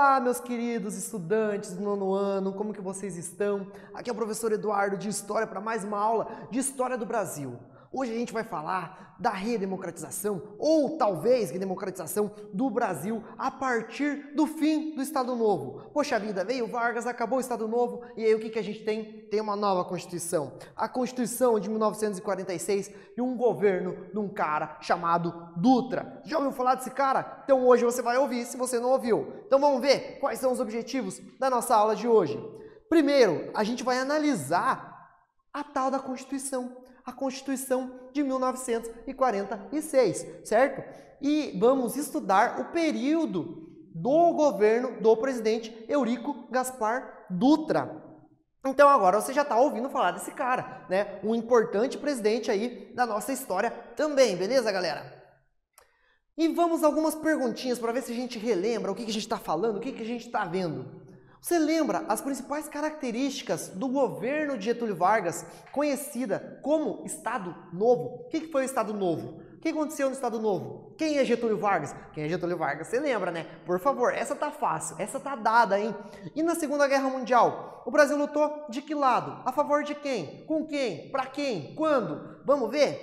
Olá, meus queridos estudantes do 9º ano, como que vocês estão? Aqui é o professor Eduardo de História para mais uma aula de História do Brasil. Hoje a gente vai falar da redemocratização, ou talvez redemocratização do Brasil a partir do fim do Estado Novo. Poxa vida, veio Vargas, acabou o Estado Novo, e aí o que a gente tem? Tem uma nova Constituição. A Constituição de 1946 e um governo de um cara chamado Dutra. Já ouviu falar desse cara? Então hoje você vai ouvir, se você não ouviu. Então vamos ver quais são os objetivos da nossa aula de hoje. Primeiro, a gente vai analisar a tal da Constituição. A Constituição de 1946, certo? E vamos estudar o período do governo do presidente Eurico Gaspar Dutra. Então agora você já está ouvindo falar desse cara, né? Um importante presidente aí da nossa história também, beleza, galera? E vamos a algumas perguntinhas para ver se a gente relembra o que a gente está falando, o que a gente está vendo. Você lembra as principais características do governo de Getúlio Vargas, conhecida como Estado Novo? O que foi o Estado Novo? O que aconteceu no Estado Novo? Quem é Getúlio Vargas? Quem é Getúlio Vargas? Você lembra, né? Por favor, essa tá fácil, essa tá dada, hein? E na Segunda Guerra Mundial, o Brasil lutou de que lado? A favor de quem? Com quem? Pra quem? Quando? Vamos ver?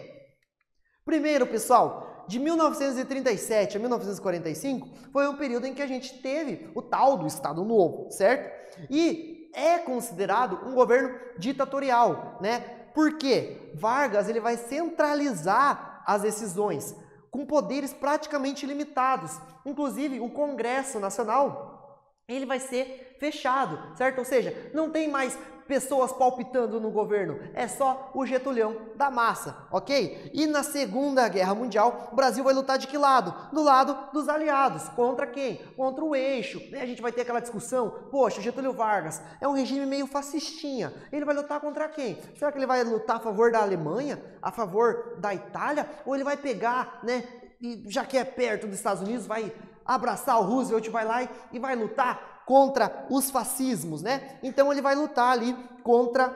Primeiro, pessoal, de 1937 a 1945 foi um período em que a gente teve o tal do Estado Novo, certo? E é considerado um governo ditatorial, né? Porque Vargas ele vai centralizar as decisões com poderes praticamente limitados. Inclusive, o Congresso Nacional ele vai ser fechado, certo? Ou seja, não tem mais pessoas palpitando no governo, é só o Getulhão da massa, ok? E na Segunda Guerra Mundial, o Brasil vai lutar de que lado? Do lado dos aliados. Contra quem? Contra o eixo. A gente vai ter aquela discussão, poxa, Getúlio Vargas é um regime meio fascistinha, ele vai lutar contra quem? Será que ele vai lutar a favor da Alemanha, a favor da Itália? Ou ele vai pegar, né, e já que é perto dos Estados Unidos, vai abraçar o Roosevelt, vai lá e vai lutar contra os fascismos, né? Então ele vai lutar ali contra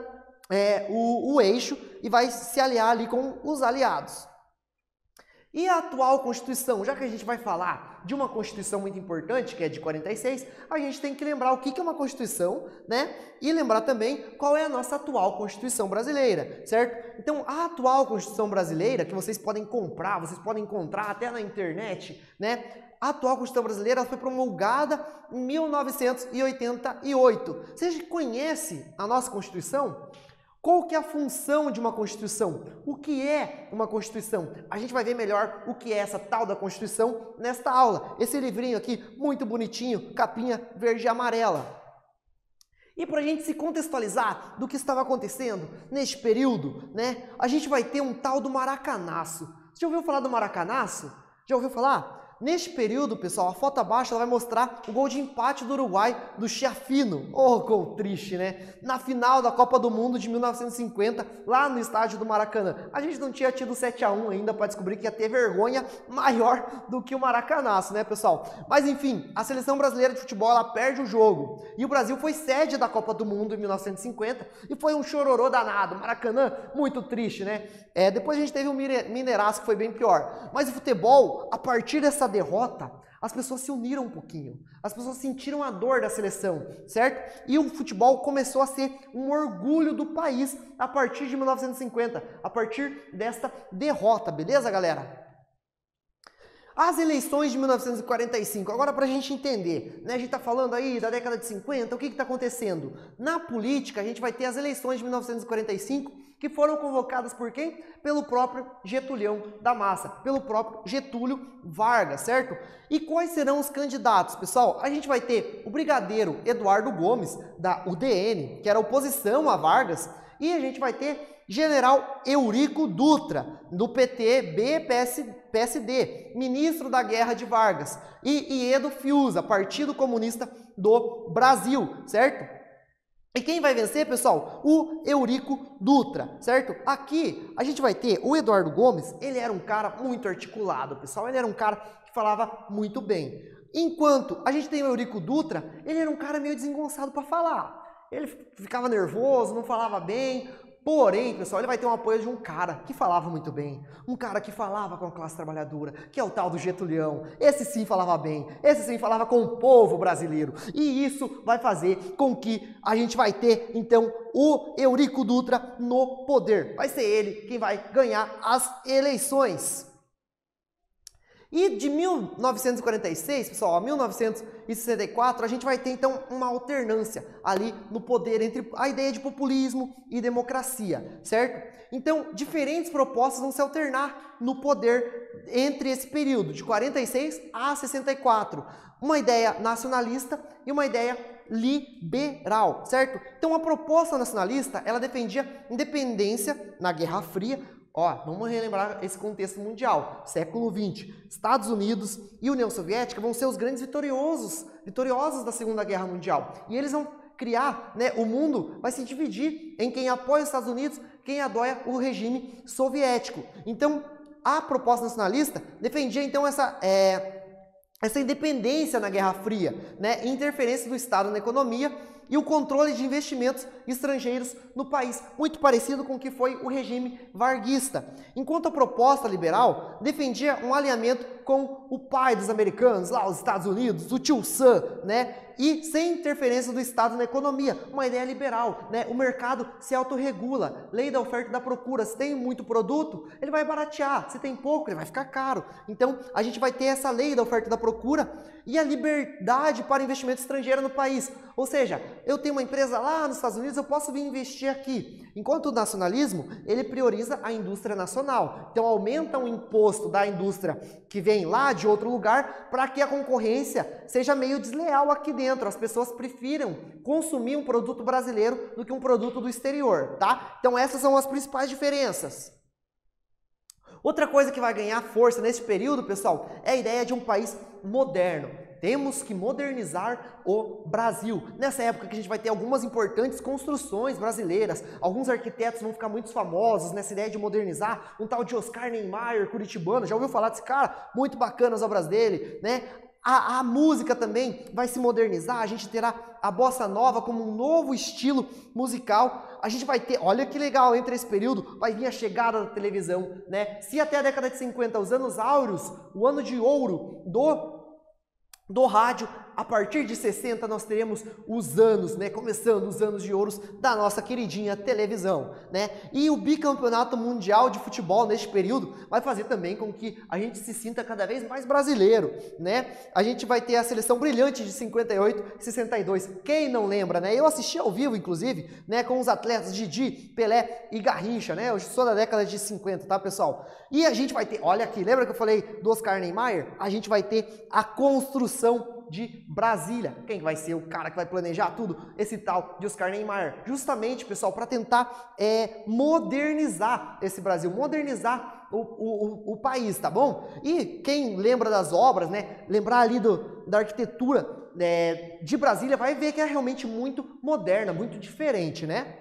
o eixo e vai se aliar ali com os aliados. E a atual Constituição, já que a gente vai falar de uma Constituição muito importante, que é de 46, a gente tem que lembrar o que é uma Constituição, né? E lembrar também qual é a nossa atual Constituição brasileira, certo? Então, a atual Constituição brasileira, que vocês podem comprar, vocês podem encontrar até na internet, né? A atual Constituição brasileira foi promulgada em 1988. Você conhece a nossa Constituição? Qual que é a função de uma Constituição? O que é uma Constituição? A gente vai ver melhor o que é essa tal da Constituição nesta aula. Esse livrinho aqui, muito bonitinho, capinha verde e amarela. E para a gente se contextualizar do que estava acontecendo neste período, né? A gente vai ter um tal do Maracanaço. Você já ouviu falar do Maracanaço? Já ouviu falar? Neste período, pessoal, a foto abaixo ela vai mostrar o gol de empate do Uruguai do Schiaffino. Oh, gol triste, né? Na final da Copa do Mundo de 1950, lá no estádio do Maracanã. A gente não tinha tido 7-1 ainda para descobrir que ia ter vergonha maior do que o Maracanaço, né, pessoal? Mas enfim, a seleção brasileira de futebol ela perde o jogo. E o Brasil foi sede da Copa do Mundo em 1950 e foi um chororô danado. Maracanã, muito triste, né? Depois a gente teve um Mineiraço que foi bem pior. Mas o futebol, a partir dessa derrota, as pessoas se uniram um pouquinho. As pessoas sentiram a dor da seleção, certo? E o futebol começou a ser um orgulho do país a partir de 1950, a partir desta derrota, beleza, galera? As eleições de 1945, agora para a gente entender, né? A gente está falando aí da década de 50, o que está acontecendo? Na política, a gente vai ter as eleições de 1945, que foram convocadas por quem? Pelo próprio Getulhão da massa, pelo próprio Getúlio Vargas, certo? E quais serão os candidatos, pessoal? A gente vai ter o brigadeiro Eduardo Gomes, da UDN, que era oposição a Vargas, e a gente vai ter General Eurico Dutra, do PT-B-PSD, ministro da Guerra de Vargas, e Iedo Fiuza, Partido Comunista do Brasil, certo? E quem vai vencer, pessoal? O Eurico Dutra, certo? Aqui a gente vai ter o Eduardo Gomes, ele era um cara muito articulado, pessoal, ele era um cara que falava muito bem. Enquanto a gente tem o Eurico Dutra, ele era um cara meio desengonçado para falar. Ele ficava nervoso, não falava bem. Porém, pessoal, ele vai ter um apoio de um cara que falava muito bem, um cara que falava com a classe trabalhadora, que é o tal do Getúlio. Esse sim falava bem, esse sim falava com o povo brasileiro. E isso vai fazer com que a gente vai ter, então, o Eurico Dutra no poder. Vai ser ele quem vai ganhar as eleições. E de 1946, pessoal, a 1964, a gente vai ter então uma alternância ali no poder entre a ideia de populismo e democracia, certo? Então, diferentes propostas vão se alternar no poder entre esse período, de 46 a 64. Uma ideia nacionalista e uma ideia liberal, certo? Então, a proposta nacionalista, ela defendia independência na Guerra Fria. Ó, vamos relembrar esse contexto mundial, século XX. Estados Unidos e União Soviética vão ser os grandes vitoriosos da Segunda Guerra Mundial. E eles vão criar, né, o mundo vai se dividir em quem apoia os Estados Unidos, quem apoia o regime soviético. Então, a proposta nacionalista defendia então essa independência na Guerra Fria, né, interferência do Estado na economia e o controle de investimentos estrangeiros no país, muito parecido com o que foi o regime varguista. Enquanto a proposta liberal defendia um alinhamento com o pai dos americanos, lá os Estados Unidos, o tio Sam, né? E sem interferência do Estado na economia, uma ideia liberal, né? O mercado se autorregula, lei da oferta e da procura. Se tem muito produto, ele vai baratear, se tem pouco, ele vai ficar caro. Então, a gente vai ter essa lei da oferta e da procura e a liberdade para investimento estrangeiro no país. Ou seja, eu tenho uma empresa lá nos Estados Unidos, eu posso vir investir aqui. Enquanto o nacionalismo, ele prioriza a indústria nacional. Então, aumenta o imposto da indústria que vem lá de outro lugar para que a concorrência seja meio desleal aqui dentro. As pessoas prefiram consumir um produto brasileiro do que um produto do exterior, tá? Então, essas são as principais diferenças. Outra coisa que vai ganhar força nesse período, pessoal, é a ideia de um país moderno. Temos que modernizar o Brasil. Nessa época que a gente vai ter algumas importantes construções brasileiras, alguns arquitetos vão ficar muito famosos nessa ideia de modernizar, um tal de Oscar Niemeyer, curitibano, já ouviu falar desse cara? Muito bacana as obras dele, né? A música também vai se modernizar, a gente terá a bossa nova como um novo estilo musical. A gente vai ter, olha que legal, entre esse período vai vir a chegada da televisão, né? Se até a década de 50, os anos áureos, o ano de ouro do rádio, a partir de 60 nós teremos os anos, né, começando os anos de ouros da nossa queridinha televisão, né? E o bicampeonato mundial de futebol neste período vai fazer também com que a gente se sinta cada vez mais brasileiro, né? A gente vai ter a seleção brilhante de 58 e 62. Quem não lembra, né? Eu assisti ao vivo, inclusive, né, com os atletas Didi, Pelé e Garrincha, né? Eu sou da década de 50, tá, pessoal? E a gente vai ter, olha aqui, lembra que eu falei do Oscar Niemeyer? A gente vai ter a construção de Brasília. Quem vai ser o cara que vai planejar tudo? Esse tal de Oscar Niemeyer. Justamente, pessoal, para tentar modernizar esse Brasil, modernizar o país, tá bom? E quem lembra das obras, né? Lembrar ali da arquitetura de Brasília, vai ver que é realmente muito moderna, muito diferente, né?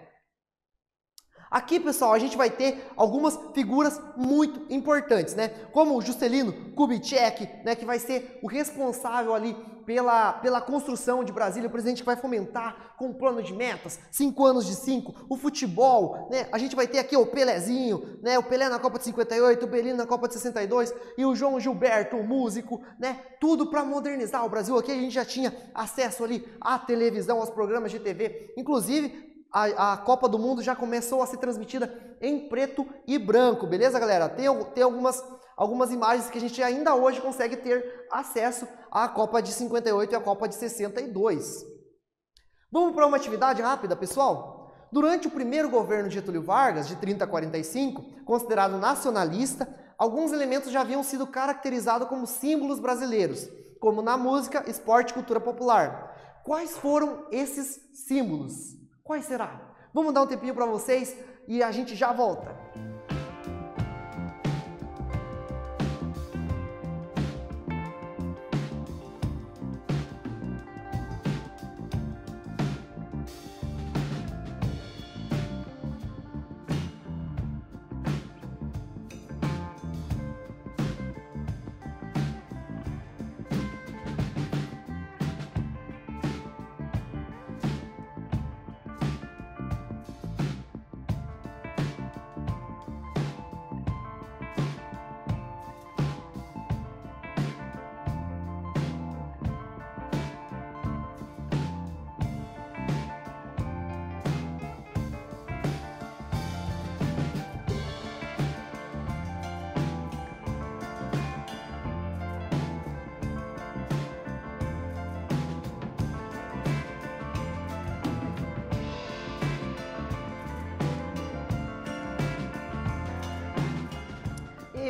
Aqui, pessoal, a gente vai ter algumas figuras muito importantes, né? Como o Juscelino Kubitschek, né? Que vai ser o responsável ali pela construção de Brasília, o presidente que vai fomentar com um plano de metas, 5 anos de 5, o futebol, né? A gente vai ter aqui o Pelezinho, né? O Pelé na Copa de 58, o Belino na Copa de 62 e o João Gilberto, o músico, né? Tudo para modernizar o Brasil. Aqui a gente já tinha acesso ali à televisão, aos programas de TV, inclusive a Copa do Mundo já começou a ser transmitida em preto e branco, beleza, galera? Tem algumas imagens que a gente ainda hoje consegue ter acesso à Copa de 58 e à Copa de 62. Vamos para uma atividade rápida, pessoal? Durante o primeiro governo de Getúlio Vargas, de 30 a 45, considerado nacionalista, alguns elementos já haviam sido caracterizados como símbolos brasileiros, como na música, esporte e cultura popular. Quais foram esses símbolos? Quais será? Vamos dar um tempinho para vocês e a gente já volta.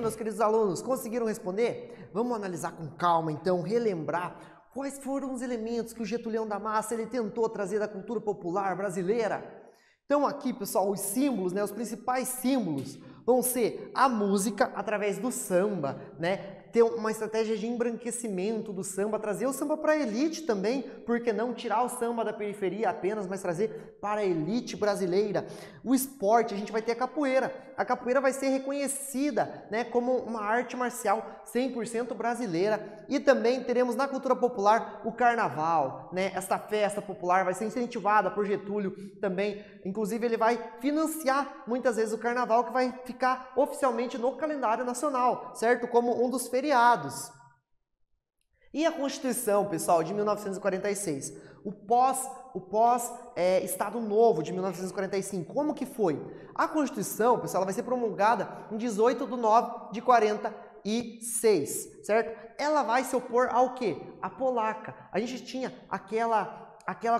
meus queridos alunos, conseguiram responder? Vamos analisar com calma, então, relembrar quais foram os elementos que o Getúlio da Massa ele tentou trazer da cultura popular brasileira. Então aqui, pessoal, os símbolos, né, os principais símbolos vão ser a música através do samba, né? Ter uma estratégia de embranquecimento do samba, trazer o samba para a elite também, por que não tirar o samba da periferia apenas, mas trazer para a elite brasileira. O esporte, a gente vai ter a capoeira. A capoeira vai ser reconhecida, né, como uma arte marcial 100% brasileira. E também teremos na cultura popular o carnaval, né? Esta festa popular vai ser incentivada por Getúlio também. Inclusive ele vai financiar muitas vezes o carnaval, que vai ficar oficialmente no calendário nacional, certo? Como um dos feriados. E a Constituição, pessoal, de 1946? O pós-Estado Novo de 1945, como que foi? A Constituição, pessoal, ela vai ser promulgada em 18/9/46, certo? Ela vai se opor ao quê? A polaca. A gente tinha aquela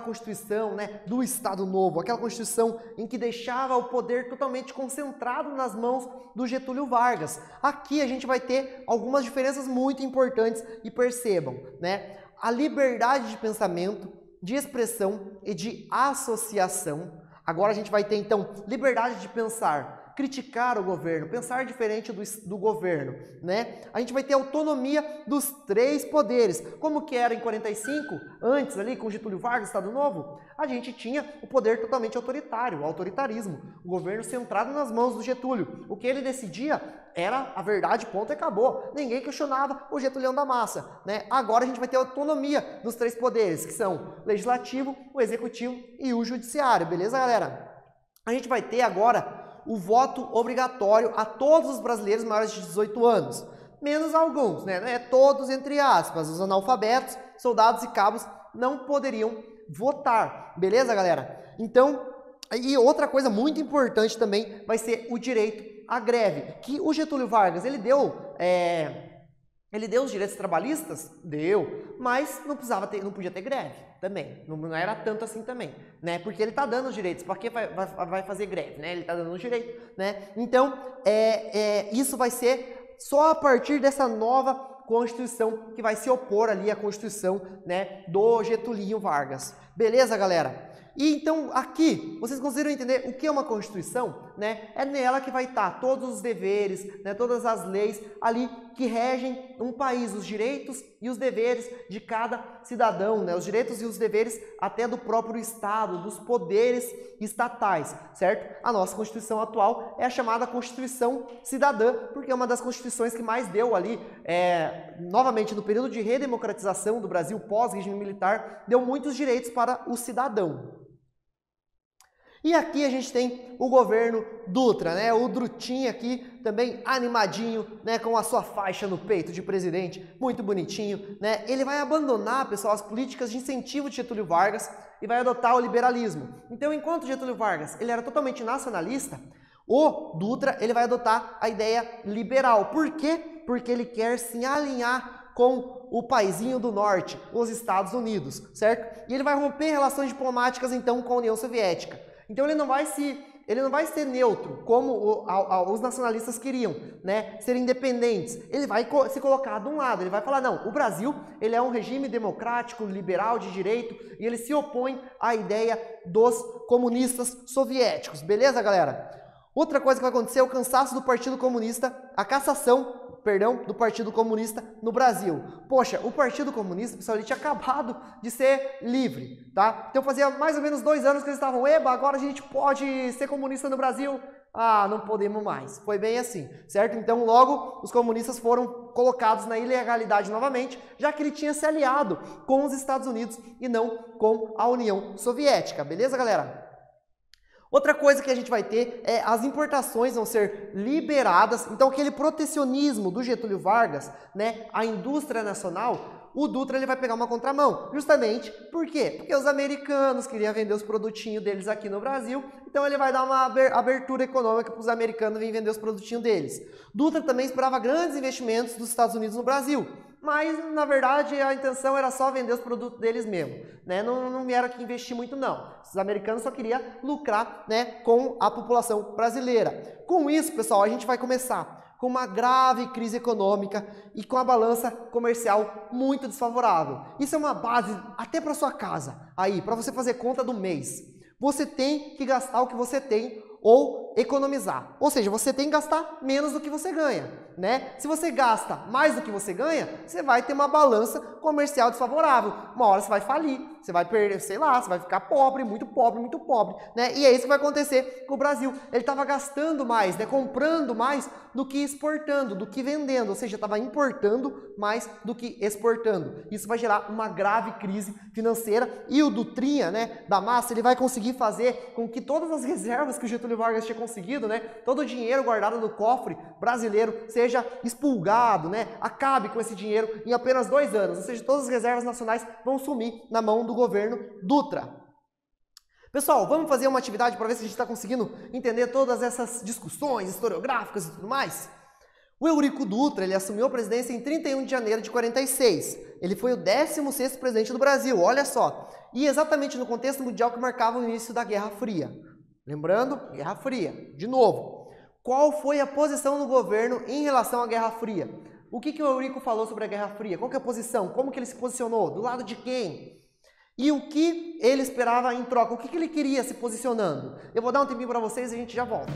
Constituição, né, do Estado Novo, aquela Constituição em que deixava o poder totalmente concentrado nas mãos do Getúlio Vargas. Aqui a gente vai ter algumas diferenças muito importantes e percebam, né, a liberdade de pensamento, de expressão e de associação. Agora a gente vai ter então liberdade de pensar, criticar o governo, pensar diferente do governo, né? A gente vai ter autonomia dos três poderes, como que era em 45, antes ali com Getúlio Vargas, Estado Novo, a gente tinha o poder totalmente autoritário, o autoritarismo, o governo centrado nas mãos do Getúlio. O que ele decidia era a verdade, ponto e acabou. Ninguém questionava o Getúlio da Massa, né? Agora a gente vai ter autonomia dos três poderes, que são o legislativo, o executivo e o judiciário, beleza, galera? A gente vai ter agora o voto obrigatório a todos os brasileiros maiores de 18 anos, menos alguns, né? Não é todos, entre aspas, os analfabetos, soldados e cabos não poderiam votar, beleza, galera? Então, e outra coisa muito importante também vai ser o direito à greve, que o Getúlio Vargas, ele deu os direitos trabalhistas? Deu, mas não podia ter greve também, não era tanto assim também, né? Porque ele está dando os direitos, para que vai fazer greve, né? Ele está dando os direitos, né? Então, isso vai ser só a partir dessa nova Constituição que vai se opor ali à Constituição, né, do Getúlio Vargas. Beleza, galera? E então aqui, vocês conseguiram entender o que é uma Constituição? Né? É nela que vai estar todos os deveres, né, todas as leis ali que regem um país, os direitos e os deveres de cada cidadão, né? Os direitos e os deveres até do próprio Estado, dos poderes estatais, certo? A nossa Constituição atual é a chamada Constituição Cidadã, porque é uma das constituições que mais deu ali, novamente no período de redemocratização do Brasil, pós-regime militar, deu muitos direitos para o cidadão. E aqui a gente tem o governo Dutra, né? O Drutinha aqui também animadinho, né? Com a sua faixa no peito de presidente, muito bonitinho, né? Ele vai abandonar, pessoal, as políticas de incentivo de Getúlio Vargas e vai adotar o liberalismo. Então, enquanto Getúlio Vargas ele era totalmente nacionalista, o Dutra ele vai adotar a ideia liberal. Por quê? Porque ele quer se alinhar com o paizinho do norte, os Estados Unidos, certo? E ele vai romper relações diplomáticas então com a União Soviética. Então ele não vai ser neutro, como os nacionalistas queriam, né? Ser independentes. Ele vai se colocar de um lado, ele vai falar, não, o Brasil ele é um regime democrático, liberal, de direito, e ele se opõe à ideia dos comunistas soviéticos. Beleza, galera? Outra coisa que vai acontecer é o cansaço do Partido Comunista, a cassação, do Partido Comunista no Brasil. Poxa, o Partido Comunista, pessoal, ele tinha acabado de ser livre, tá? Então fazia mais ou menos 2 anos que eles estavam, eba, agora a gente pode ser comunista no Brasil? Ah, não podemos mais. Foi bem assim, certo? Então logo os comunistas foram colocados na ilegalidade novamente, já que ele tinha se aliado com os Estados Unidos e não com a União Soviética. Beleza, galera? Outra coisa que a gente vai ter é as importações vão ser liberadas, então aquele protecionismo do Getúlio Vargas, né, a indústria nacional, o Dutra ele vai pegar uma contramão, justamente por quê? Porque os americanos queriam vender os produtinhos deles aqui no Brasil, então ele vai dar uma abertura econômica para os americanos virem vender os produtinhos deles. Dutra também esperava grandes investimentos dos Estados Unidos no Brasil, mas na verdade a intenção era só vender os produtos deles mesmo, né? Não vieram aqui investir muito não. Os americanos só queriam lucrar, né, com a população brasileira. Com isso, pessoal, a gente vai começar com uma grave crise econômica e com a balança comercial muito desfavorável. Isso é uma base até para sua casa, aí, para você fazer conta do mês. Você tem que gastar o que você tem ou economizar. Ou seja, você tem que gastar menos do que você ganha, né? Se você gasta mais do que você ganha, você vai ter uma balança comercial desfavorável. Uma hora você vai falir, você vai perder, sei lá, você vai ficar pobre, muito pobre, né? E é isso que vai acontecer com o Brasil. Ele estava gastando mais, né? Comprando mais do que exportando, do que vendendo, ou seja, estava importando mais do que exportando. Isso vai gerar uma grave crise financeira e o Dutrinha, né, da massa, ele vai conseguir fazer com que todas as reservas que o Getúlio Vargas tinha conseguido, né, todo o dinheiro guardado no cofre brasileiro seja expurgado, né, acabe com esse dinheiro em apenas 2 anos, ou seja, todas as reservas nacionais vão sumir na mão do governo Dutra. Pessoal, vamos fazer uma atividade para ver se a gente está conseguindo entender todas essas discussões historiográficas e tudo mais? O Eurico Dutra, ele assumiu a presidência em 31 de janeiro de 46. Ele foi o 16º presidente do Brasil, olha só. E exatamente no contexto mundial que marcava o início da Guerra Fria. Lembrando, Guerra Fria. De novo, qual foi a posição do governo em relação à Guerra Fria? O que o Eurico falou sobre a Guerra Fria? Qual que é a posição? Como que ele se posicionou? Do lado de quem? E o que ele esperava em troca? O que ele queria se posicionando? Eu vou dar um tempinho para vocês e a gente já volta.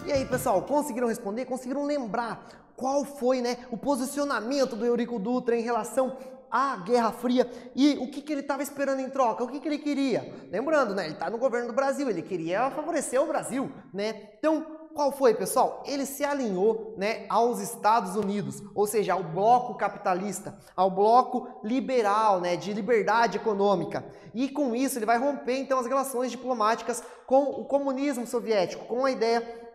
E aí, pessoal, conseguiram responder? Conseguiram lembrar qual foi, né, o posicionamento do Eurico Dutra em relação à Guerra Fria e o que ele estava esperando em troca, o que ele queria? Lembrando, né, ele está no governo do Brasil, ele queria favorecer o Brasil, né? Então, qual foi, pessoal? Ele se alinhou, né, aos Estados Unidos, ou seja, ao bloco capitalista, ao bloco liberal, né, de liberdade econômica. E com isso ele vai romper, então, as relações diplomáticas com o comunismo soviético, com a ideia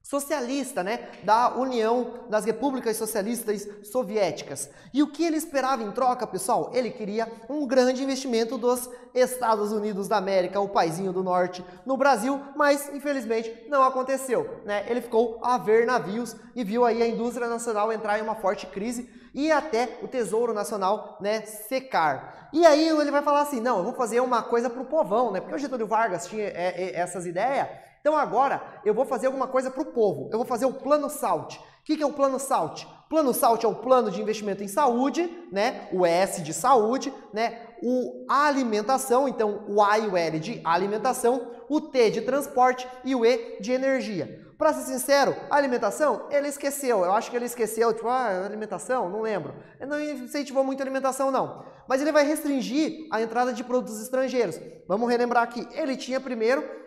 socialista, né, da União das Repúblicas Socialistas Soviéticas. E o que ele esperava em troca, pessoal? Ele queria um grande investimento dos Estados Unidos da América, o paizinho do norte, no Brasil, mas infelizmente não aconteceu, né? Ele ficou a ver navios e viu aí a indústria nacional entrar em uma forte crise e até o Tesouro Nacional, né, secar. E aí ele vai falar assim, não, eu vou fazer uma coisa pro povão, né? Porque o Getúlio Vargas tinha essas ideias. Então agora eu vou fazer alguma coisa para o povo, eu vou fazer o Plano SALT. O que é o Plano SALT? Plano SALT é o Plano de Investimento em Saúde, né? O S de saúde, né? O alimentação, então o A e o L de alimentação, o T de transporte e o E de energia. Para ser sincero, a alimentação, ele esqueceu. Eu acho que ele esqueceu, tipo, alimentação, não lembro. Ele não incentivou muito a alimentação, não. Mas ele vai restringir a entrada de produtos estrangeiros. Vamos relembrar aqui. Ele tinha primeiro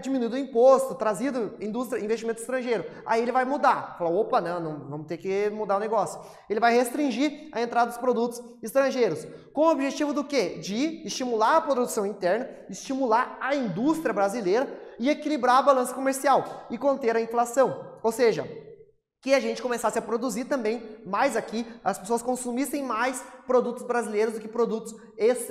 diminuído o imposto, trazido investimento estrangeiro. Aí ele vai mudar. Fala, opa, não, vamos ter que mudar o negócio. Ele vai restringir a entrada dos produtos estrangeiros. Com o objetivo do quê? De estimular a produção interna, estimular a indústria brasileira e equilibrar a balança comercial e conter a inflação. Ou seja, que a gente começasse a produzir também mais aqui, as pessoas consumissem mais produtos brasileiros do que produtos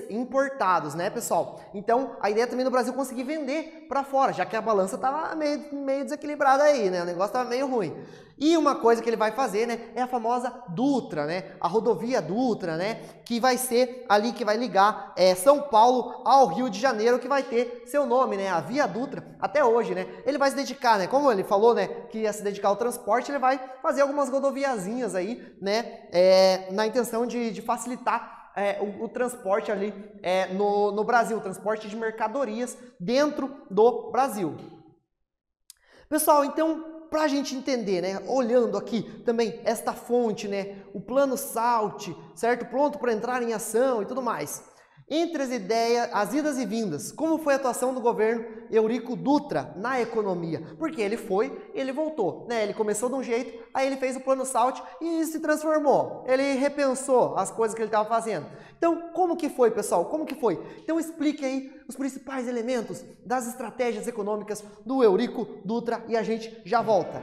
importados, né, pessoal? Então, a ideia também do Brasil conseguir vender para fora, já que a balança estava meio desequilibrada aí, né? O negócio estava meio ruim. E uma coisa que ele vai fazer, né, é a famosa Dutra, né? A rodovia Dutra, né? Que vai ser ali que vai ligar São Paulo ao Rio de Janeiro, que vai ter seu nome, né? A Via Dutra, até hoje, né? Ele vai se dedicar, né? Como ele falou, né? Que ia se dedicar ao transporte, ele vai fazer algumas rodoviazinhas aí, né? Na intenção de facilitar o transporte ali no Brasil, o transporte de mercadorias dentro do Brasil. Pessoal, então, para a gente entender, né, olhando aqui também esta fonte, né, o plano SALT, certo? Pronto para entrar em ação e tudo mais. Entre as ideias, as idas e vindas, como foi a atuação do governo Eurico Dutra na economia? Porque ele foi, ele voltou, né? Ele começou de um jeito, aí ele fez o plano SALT e se transformou. Ele repensou as coisas que ele estava fazendo. Então, como que foi, pessoal? Como que foi? Então, explique aí os principais elementos das estratégias econômicas do Eurico Dutra e a gente já volta.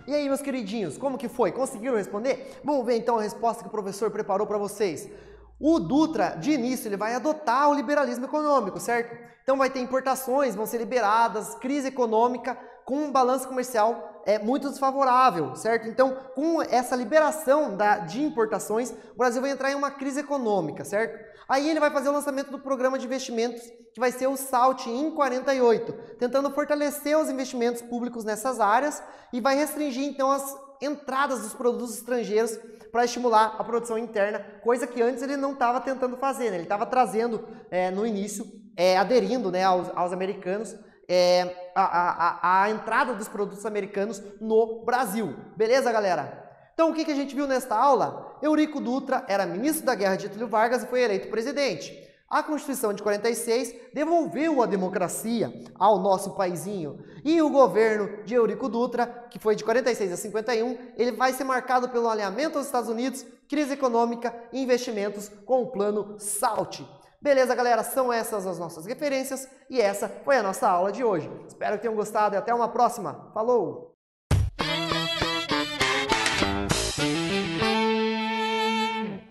E aí, meus queridinhos, como que foi? Conseguiram responder? Vamos ver então a resposta que o professor preparou para vocês. O Dutra, de início, ele vai adotar o liberalismo econômico, certo? Então vai ter importações, vão ser liberadas, crise econômica com um balanço comercial muito desfavorável, certo? Então, com essa liberação de importações, o Brasil vai entrar em uma crise econômica, certo? Aí ele vai fazer o lançamento do programa de investimentos, que vai ser o SALT em 48, tentando fortalecer os investimentos públicos nessas áreas e vai restringir, então, as entradas dos produtos estrangeiros para estimular a produção interna, coisa que antes ele não estava tentando fazer, né? Ele estava trazendo, no início, aderindo, né, aos americanos, a entrada dos produtos americanos no Brasil. Beleza, galera? Então, o que a gente viu nesta aula? Eurico Dutra era ministro da Guerra de Getúlio Vargas e foi eleito presidente. A Constituição de 46 devolveu a democracia ao nosso paizinho. E o governo de Eurico Dutra, que foi de 46 a 51, ele vai ser marcado pelo alinhamento aos Estados Unidos, crise econômica e investimentos com o plano SALT. Beleza, galera? São essas as nossas referências e essa foi a nossa aula de hoje. Espero que tenham gostado e até uma próxima. Falou!